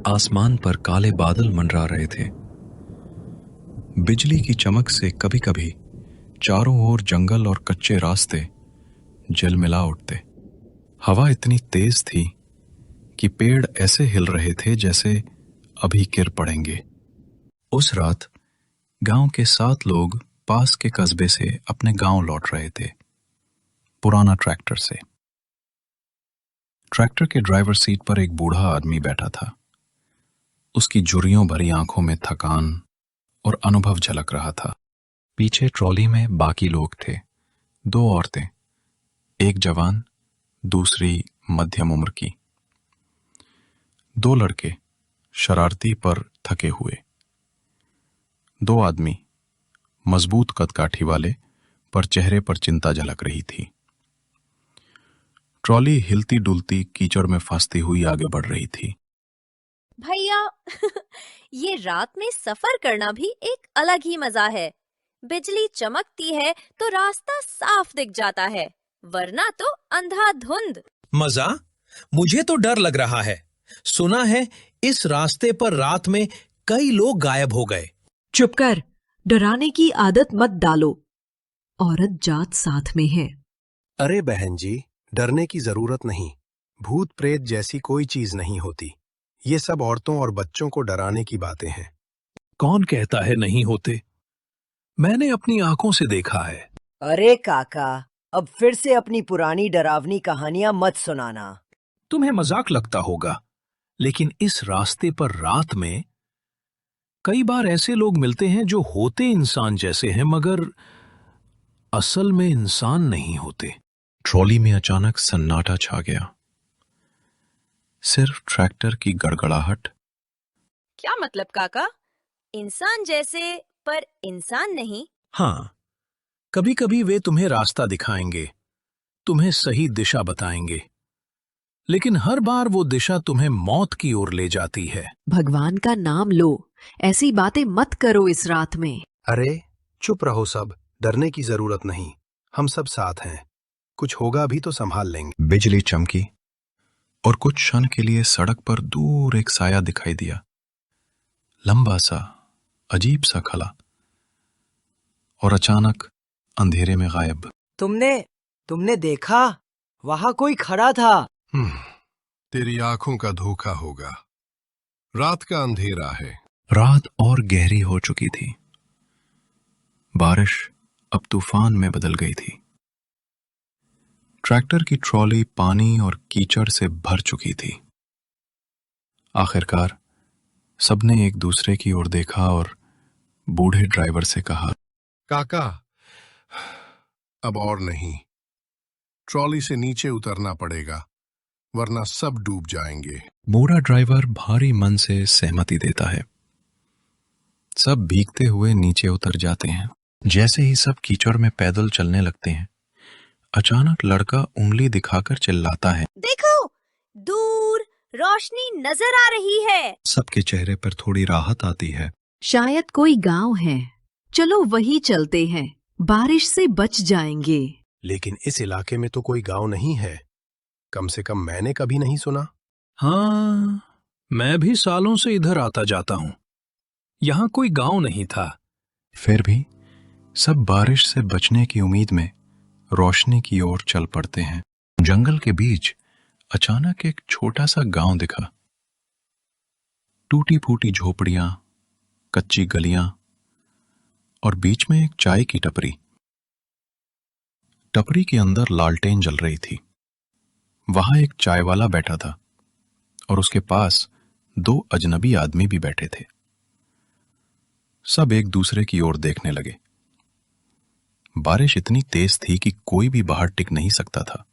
आसमान पर काले बादल मंडरा रहे थे। बिजली की चमक से कभी कभी चारों ओर जंगल और कच्चे रास्ते झिलमिला उठते। हवा इतनी तेज थी कि पेड़ ऐसे हिल रहे थे जैसे अभी गिर पड़ेंगे। उस रात गांव के 7 लोग पास के कस्बे से अपने गांव लौट रहे थे, पुराना ट्रैक्टर से। ट्रैक्टर के ड्राइवर सीट पर एक बूढ़ा आदमी बैठा था। उसकी झुर्रियों भरी आंखों में थकान और अनुभव झलक रहा था। पीछे ट्रॉली में बाकी लोग थे, 2 औरतें, एक जवान, दूसरी मध्यम उम्र की। 2 लड़के, शरारती पर थके हुए। 2 आदमी, मजबूत कदकाठी वाले, पर चेहरे पर चिंता झलक रही थी। ट्रॉली हिलती डुलती कीचड़ में फंसती हुई आगे बढ़ रही थी। भैया ये रात में सफर करना भी एक अलग ही मजा है। बिजली चमकती है तो रास्ता साफ दिख जाता है, वरना तो अंधाधुंध। मजा? मुझे तो डर लग रहा है। सुना है इस रास्ते पर रात में कई लोग गायब हो गए। चुप कर, डराने की आदत मत डालो। औरत जात साथ में है। अरे बहन जी, डरने की जरूरत नहीं। भूत प्रेत जैसी कोई चीज नहीं होती। ये सब औरतों और बच्चों को डराने की बातें हैं। कौन कहता है नहीं होते? मैंने अपनी आंखों से देखा है। अरे काका, अब फिर से अपनी पुरानी डरावनी कहानियां मत सुनाना। तुम्हें मजाक लगता होगा, लेकिन इस रास्ते पर रात में कई बार ऐसे लोग मिलते हैं जो होते इंसान जैसे हैं, मगर असल में इंसान नहीं होते। ट्रॉली में अचानक सन्नाटा छा गया। सिर्फ ट्रैक्टर की गड़गड़ाहट। क्या मतलब काका? इंसान जैसे पर इंसान नहीं? हाँ, कभी कभी वे तुम्हें रास्ता दिखाएंगे, तुम्हें सही दिशा बताएंगे, लेकिन हर बार वो दिशा तुम्हें मौत की ओर ले जाती है। भगवान का नाम लो, ऐसी बातें मत करो इस रात में। अरे चुप रहो सब, डरने की जरूरत नहीं। हम सब साथ हैं, कुछ होगा भी तो संभाल लेंगे। बिजली चमकी और कुछ क्षण के लिए सड़क पर दूर एक साया दिखाई दिया, लंबा सा, अजीब सा खला, और अचानक अंधेरे में गायब। तुमने देखा? वहां कोई खड़ा था। तेरी आंखों का धोखा होगा। रात का अंधेरा है। रात और गहरी हो चुकी थी। बारिश अब तूफान में बदल गई थी। ट्रैक्टर की ट्रॉली पानी और कीचड़ से भर चुकी थी। आखिरकार सबने एक दूसरे की ओर देखा और बूढ़े ड्राइवर से कहा, काका, अब और नहीं। ट्रॉली से नीचे उतरना पड़ेगा, वरना सब डूब जाएंगे। बूढ़ा ड्राइवर भारी मन से सहमति देता है। सब भीगते हुए नीचे उतर जाते हैं। जैसे ही सब कीचड़ में पैदल चलने लगते हैं, अचानक लड़का उंगली दिखाकर चिल्लाता है, देखो, दूर रोशनी नजर आ रही है। सबके चेहरे पर थोड़ी राहत आती है। शायद कोई गांव है, चलो वही चलते हैं, बारिश से बच जाएंगे। लेकिन इस इलाके में तो कोई गांव नहीं है। कम से कम मैंने कभी नहीं सुना। हाँ, मैं भी सालों से इधर आता जाता हूं। यहां कोई गांव नहीं था। फिर भी सब बारिश से बचने की उम्मीद में रोशनी की ओर चल पड़ते हैं। जंगल के बीच अचानक एक छोटा सा गांव दिखा। टूटी फूटी झोपड़ियां, कच्ची गलियां और बीच में एक चाय की टपरी। टपरी के अंदर लालटेन जल रही थी। वहां एक चाय वाला बैठा था और उसके पास 2 अजनबी आदमी भी बैठे थे। सब एक दूसरे की ओर देखने लगे। बारिश इतनी तेज थी कि कोई भी बाहर टिक नहीं सकता था,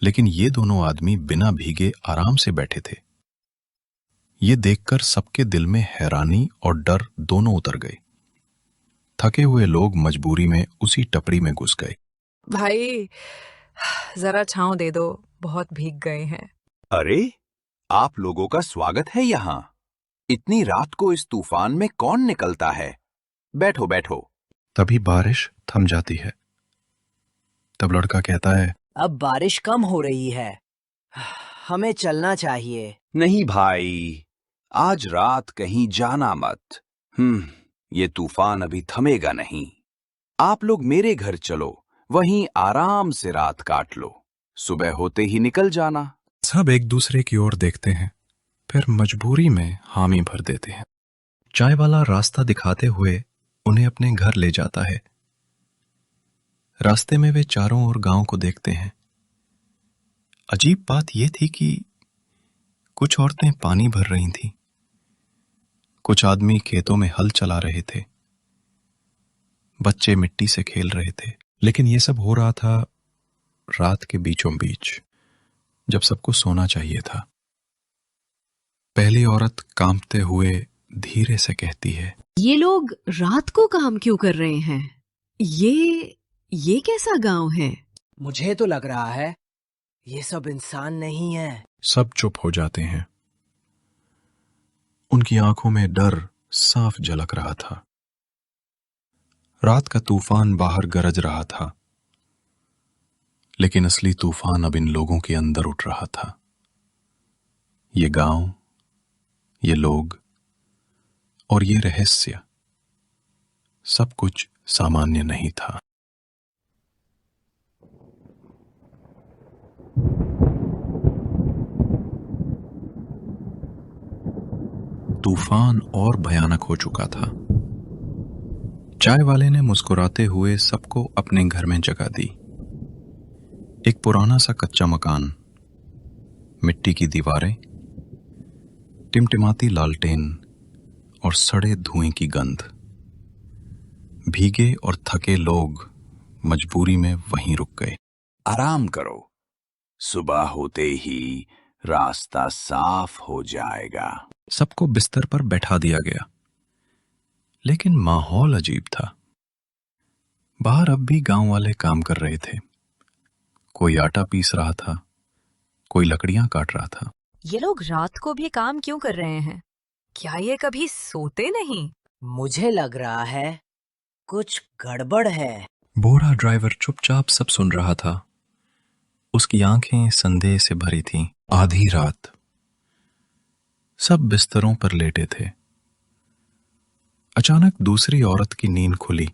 लेकिन ये दोनों आदमी बिना भीगे आराम से बैठे थे। ये देखकर सबके दिल में हैरानी और डर दोनों उतर गए। थके हुए लोग मजबूरी में उसी टपरी में घुस गए। भाई, जरा छांव दे दो, बहुत भीग गए हैं। अरे, आप लोगों का स्वागत है यहाँ। इतनी रात को इस तूफान में कौन निकलता है? बैठो बैठो। तभी बारिश थम जाती है। तब लड़का कहता है, अब बारिश कम हो रही है। हमें चलना चाहिए। नहीं भाई, आज रात कहीं जाना मत। ये तूफान अभी थमेगा नहीं। आप लोग मेरे घर चलो, वहीं आराम से रात काट लो। सुबह होते ही निकल जाना। सब एक दूसरे की ओर देखते हैं, फिर मजबूरी में हामी भर देते हैं। चाय वाला रास्ता दिखाते हुए उन्हें अपने घर ले जाता है। रास्ते में वे चारों ओर गांव को देखते हैं। अजीब बात यह थी कि कुछ औरतें पानी भर रही थीं, कुछ आदमी खेतों में हल चला रहे थे, बच्चे मिट्टी से खेल रहे थे। लेकिन यह सब हो रहा था रात के बीचों बीच, जब सबको सोना चाहिए था। पहली औरत कांपते हुए धीरे से कहती है, ये लोग रात को काम क्यों कर रहे हैं? ये कैसा गांव है? मुझे तो लग रहा है ये सब इंसान नहीं है। सब चुप हो जाते हैं। उनकी आंखों में डर साफ झलक रहा था। रात का तूफान बाहर गरज रहा था, लेकिन असली तूफान अब इन लोगों के अंदर उठ रहा था। ये गांव, ये लोग और ये रहस्य, सब कुछ सामान्य नहीं था। तूफान और भयानक हो चुका था। चाय वाले ने मुस्कुराते हुए सबको अपने घर में जगह दी। एक पुराना सा कच्चा मकान, मिट्टी की दीवारें, टिमटिमाती लालटेन और सड़े धुएं की गंध। भीगे और थके लोग मजबूरी में वहीं रुक गए। आराम करो, सुबह होते ही रास्ता साफ हो जाएगा। सबको बिस्तर पर बैठा दिया गया, लेकिन माहौल अजीब था। बाहर अब भी गांव वाले काम कर रहे थे। कोई आटा पीस रहा था, कोई लकड़ियां काट रहा था। ये लोग रात को भी काम क्यों कर रहे हैं? क्या ये कभी सोते नहीं? मुझे लग रहा है कुछ गड़बड़ है। बूढ़ा ड्राइवर चुपचाप सब सुन रहा था। उसकी आंखें संदेह से भरी थीं। आधी रात, सब बिस्तरों पर लेटे थे। अचानक दूसरी औरत की नींद खुली।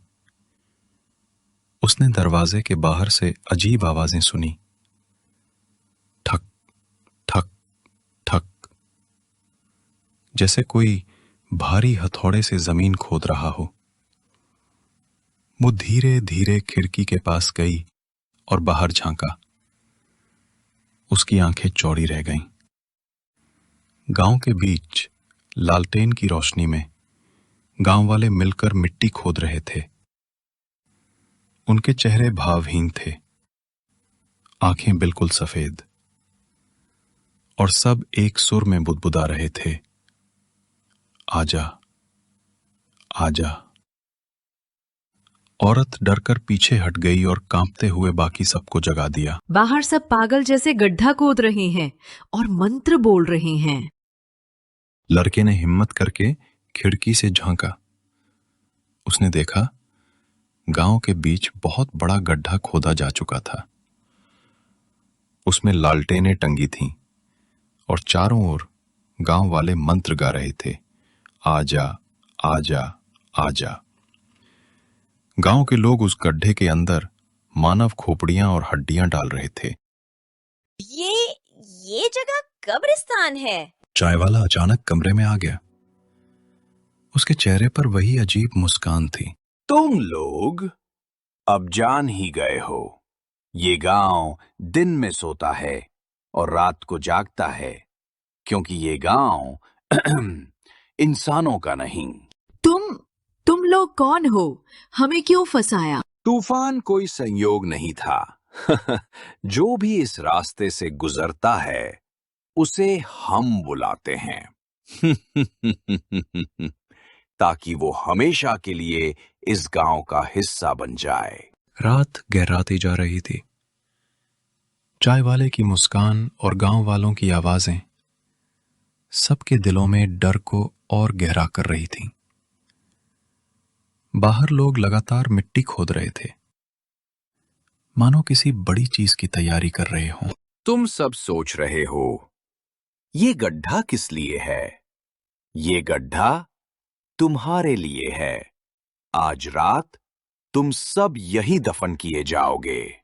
उसने दरवाजे के बाहर से अजीब आवाजें सुनी। ठक ठक ठक, जैसे कोई भारी हथौड़े से जमीन खोद रहा हो। वो धीरे धीरे खिड़की के पास गई और बाहर झांका। उसकी आंखें चौड़ी रह गईं। गांव के बीच लालटेन की रोशनी में गांव वाले मिलकर मिट्टी खोद रहे थे। उनके चेहरे भावहीन थे, आंखें बिल्कुल सफेद, और सब एक सुर में बुदबुदा रहे थे, आजा आजा। औरत डरकर पीछे हट गई और कांपते हुए बाकी सबको जगा दिया। बाहर सब पागल जैसे गड्ढा खोद रहे हैं और मंत्र बोल रहे हैं। लड़के ने हिम्मत करके खिड़की से झांका। उसने देखा गांव के बीच बहुत बड़ा गड्ढा खोदा जा चुका था। उसमें लालटेनें टंगी थीं और चारों ओर गांव वाले मंत्र गा रहे थे, आजा आजा आजा। गांव के लोग उस गड्ढे के अंदर मानव खोपड़ियां और हड्डियां डाल रहे थे। ये जगह कब्रिस्तान है। चाय वाला अचानक कमरे में आ गया। उसके चेहरे पर वही अजीब मुस्कान थी। तुम लोग अब जान ही गए हो, ये गांव दिन में सोता है और रात को जागता है, क्योंकि ये गांव इंसानों का नहीं। तुम लोग कौन हो? हमें क्यों फंसाया? तूफान कोई संयोग नहीं था। जो भी इस रास्ते से गुजरता है उसे हम बुलाते हैं, ताकि वो हमेशा के लिए इस गांव का हिस्सा बन जाए। रात गहराती जा रही थी। चाय वाले की मुस्कान और गांव वालों की आवाजें सबके दिलों में डर को और गहरा कर रही थीं। बाहर लोग लगातार मिट्टी खोद रहे थे, मानो किसी बड़ी चीज की तैयारी कर रहे हों। तुम सब सोच रहे हो ये गड्ढा किस लिए है? ये गड्ढा तुम्हारे लिए है। आज रात तुम सब यही दफन किए जाओगे।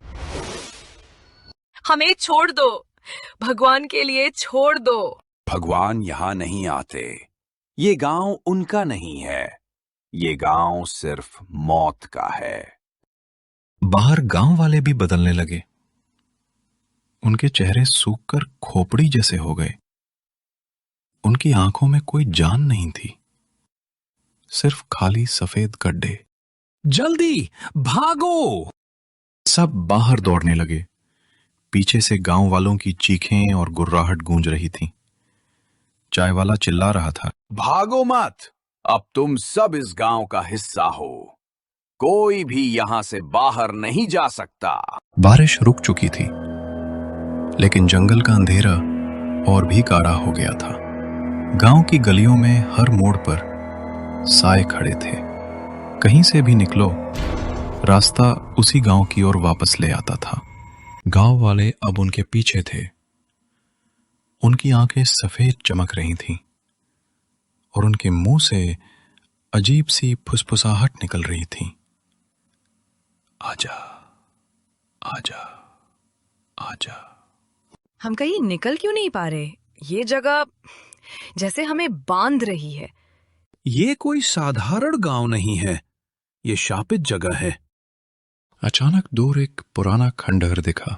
हमें छोड़ दो, भगवान के लिए छोड़ दो। भगवान यहां नहीं आते। ये गांव उनका नहीं है। ये गांव सिर्फ मौत का है। बाहर गांव वाले भी बदलने लगे। उनके चेहरे सूखकर खोपड़ी जैसे हो गए। उनकी आंखों में कोई जान नहीं थी, सिर्फ खाली सफेद गड्ढे। जल्दी भागो! सब बाहर दौड़ने लगे। पीछे से गांव वालों की चीखें और गुर्राहट गूंज रही थी। चाय वाला चिल्ला रहा था, भागो मत, अब तुम सब इस गांव का हिस्सा हो। कोई भी यहां से बाहर नहीं जा सकता। बारिश रुक चुकी थी, लेकिन जंगल का अंधेरा और भी गाढ़ा हो गया था। गांव की गलियों में हर मोड़ पर साए खड़े थे। कहीं से भी निकलो, रास्ता उसी गांव की ओर वापस ले आता था। गांव वाले अब उनके पीछे थे। उनकी आंखें सफेद चमक रही थीं और उनके मुंह से अजीब सी फुसफुसाहट निकल रही थी। आजा, आजा, आजा। हम कहीं निकल क्यों नहीं पा रहे? ये जगह जैसे हमें बांध रही है। ये कोई साधारण गांव नहीं है, ये शापित जगह है। अचानक दूर एक पुराना खंडहर दिखा।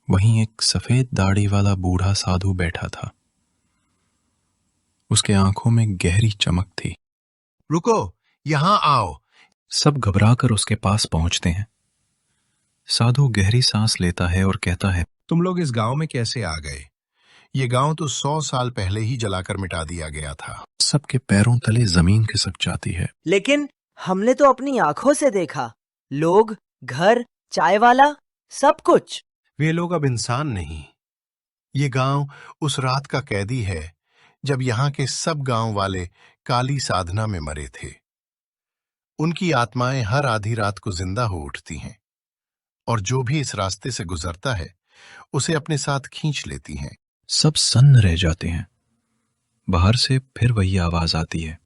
वहीं एक सफेद दाढ़ी वाला बूढ़ा साधु बैठा था। उसके आंखों में गहरी चमक थी। रुको, यहां आओ। सब घबराकर उसके पास पहुंचते हैं। साधु गहरी सांस लेता है और कहता है, तुम लोग इस गांव में कैसे आ गए? ये गांव तो 100 साल पहले ही जलाकर मिटा दिया गया था। सबके पैरों तले जमीन खिसक जाती है। लेकिन हमने तो अपनी आंखों से देखा, लोग, घर, चाय वाला, सब कुछ। वे लोग अब इंसान नहीं। ये गांव उस रात का कैदी है जब यहाँ के सब गांव वाले काली साधना में मरे थे। उनकी आत्माएं हर आधी रात को जिंदा हो उठती हैं और जो भी इस रास्ते से गुजरता है उसे अपने साथ खींच लेती हैं। सब सन्न रह जाते हैं। बाहर से फिर वही आवाज आती है,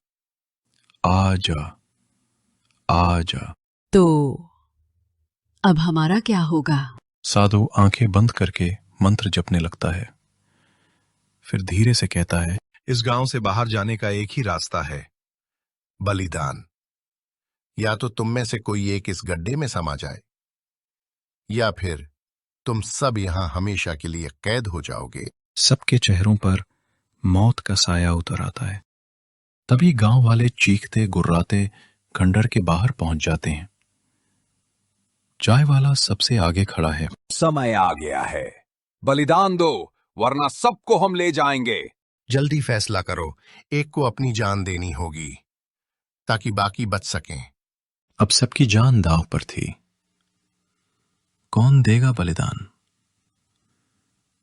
आजा, आजा। तो अब हमारा क्या होगा? साधु आंखें बंद करके मंत्र जपने लगता है। फिर धीरे से कहता है, इस गांव से बाहर जाने का एक ही रास्ता है, बलिदान। या तो तुम में से कोई एक इस गड्ढे में समा जाए, या फिर तुम सब यहां हमेशा के लिए कैद हो जाओगे। सबके चेहरों पर मौत का साया उतर आता है। तभी गांव वाले चीखते गुर्राते खंडर के बाहर पहुंच जाते हैं। चाय वाला सबसे आगे खड़ा है। समय आ गया है, बलिदान दो वरना सबको हम ले जाएंगे। जल्दी फैसला करो, एक को अपनी जान देनी होगी ताकि बाकी बच सकें। अब सबकी जान दांव पर थी। कौन देगा बलिदान?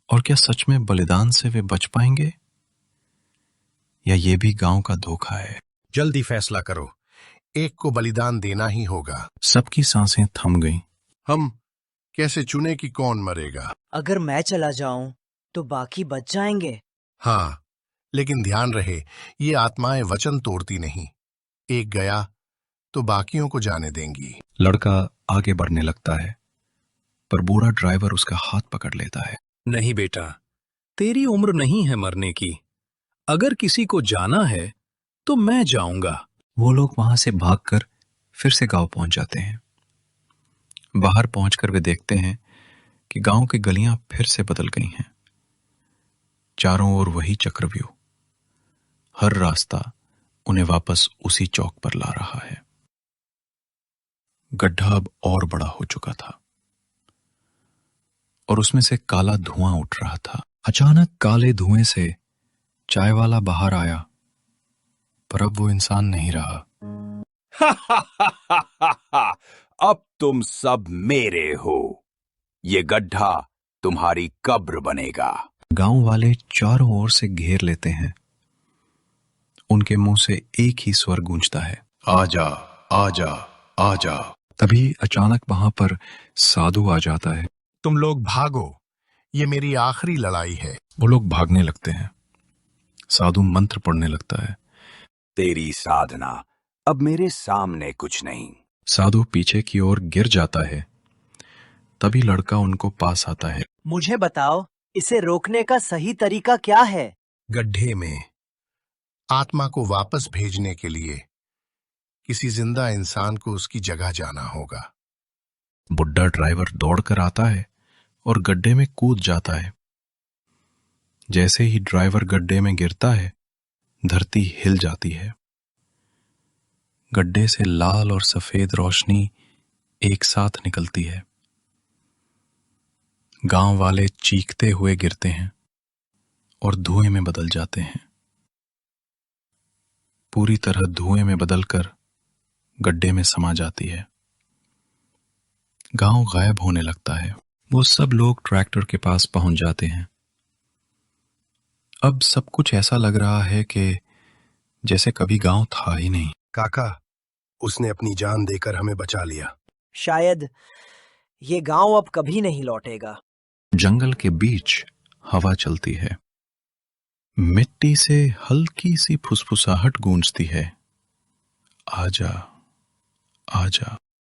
और क्या सच में बलिदान से वे बच पाएंगे, या ये भी गांव का धोखा है? जल्दी फैसला करो, एक को बलिदान देना ही होगा। सबकी सांसें थम गईं। हम कैसे चुने कि कौन मरेगा? अगर मैं चला जाऊं तो बाकी बच जाएंगे। हाँ, लेकिन ध्यान रहे, ये आत्माएं वचन तोड़ती नहीं। एक गया तो बाकियों को जाने देंगी। लड़का आगे बढ़ने लगता है, पर बूढ़ा ड्राइवर उसका हाथ पकड़ लेता है। नहीं बेटा, तेरी उम्र नहीं है मरने की। अगर किसी को जाना है तो मैं जाऊंगा। वो लोग वहां से भागकर फिर से गांव पहुंच जाते हैं। बाहर पहुंचकर वे देखते हैं कि गांव की गलियां फिर से बदल गई हैं। चारों ओर वही चक्रव्यूह। हर रास्ता उन्हें वापस उसी चौक पर ला रहा है। गड्ढा अब और बड़ा हो चुका था और उसमें से काला धुआं उठ रहा था। अचानक काले धुएं से चाय वाला बाहर आया, पर अब वो इंसान नहीं रहा। अब तुम सब मेरे हो। ये गड्ढा तुम्हारी कब्र बनेगा। गांव वाले चारों ओर से घेर लेते हैं। उनके मुंह से एक ही स्वर गूंजता है, आजा, आजा, आजा। तभी अचानक वहां पर साधु आ जाता है। तुम लोग भागो, ये मेरी आखिरी लड़ाई है। वो लोग भागने लगते हैं। साधु मंत्र पढ़ने लगता है। तेरी साधना अब मेरे सामने कुछ नहीं। साधु पीछे की ओर गिर जाता है। तभी लड़का उनको पास आता है। मुझे बताओ, इसे रोकने का सही तरीका क्या है? गड्ढे में आत्मा को वापस भेजने के लिए किसी जिंदा इंसान को उसकी जगह जाना होगा। बुड्ढा ड्राइवर दौड़कर आता है और गड्ढे में कूद जाता है। जैसे ही ड्राइवर गड्ढे में गिरता है, धरती हिल जाती है। गड्ढे से लाल और सफेद रोशनी एक साथ निकलती है। गांव वाले चीखते हुए गिरते हैं और धुएं में बदल जाते हैं। पूरी तरह धुएं में बदलकर गड्ढे में समा जाती है। गांव गायब होने लगता है। वो सब लोग ट्रैक्टर के पास पहुंच जाते हैं। अब सब कुछ ऐसा लग रहा है कि जैसे कभी गांव था ही नहीं। काका, उसने अपनी जान देकर हमें बचा लिया। शायद ये गांव अब कभी नहीं लौटेगा। जंगल के बीच हवा चलती है। मिट्टी से हल्की सी फुसफुसाहट गूंजती है। आजा, आजा।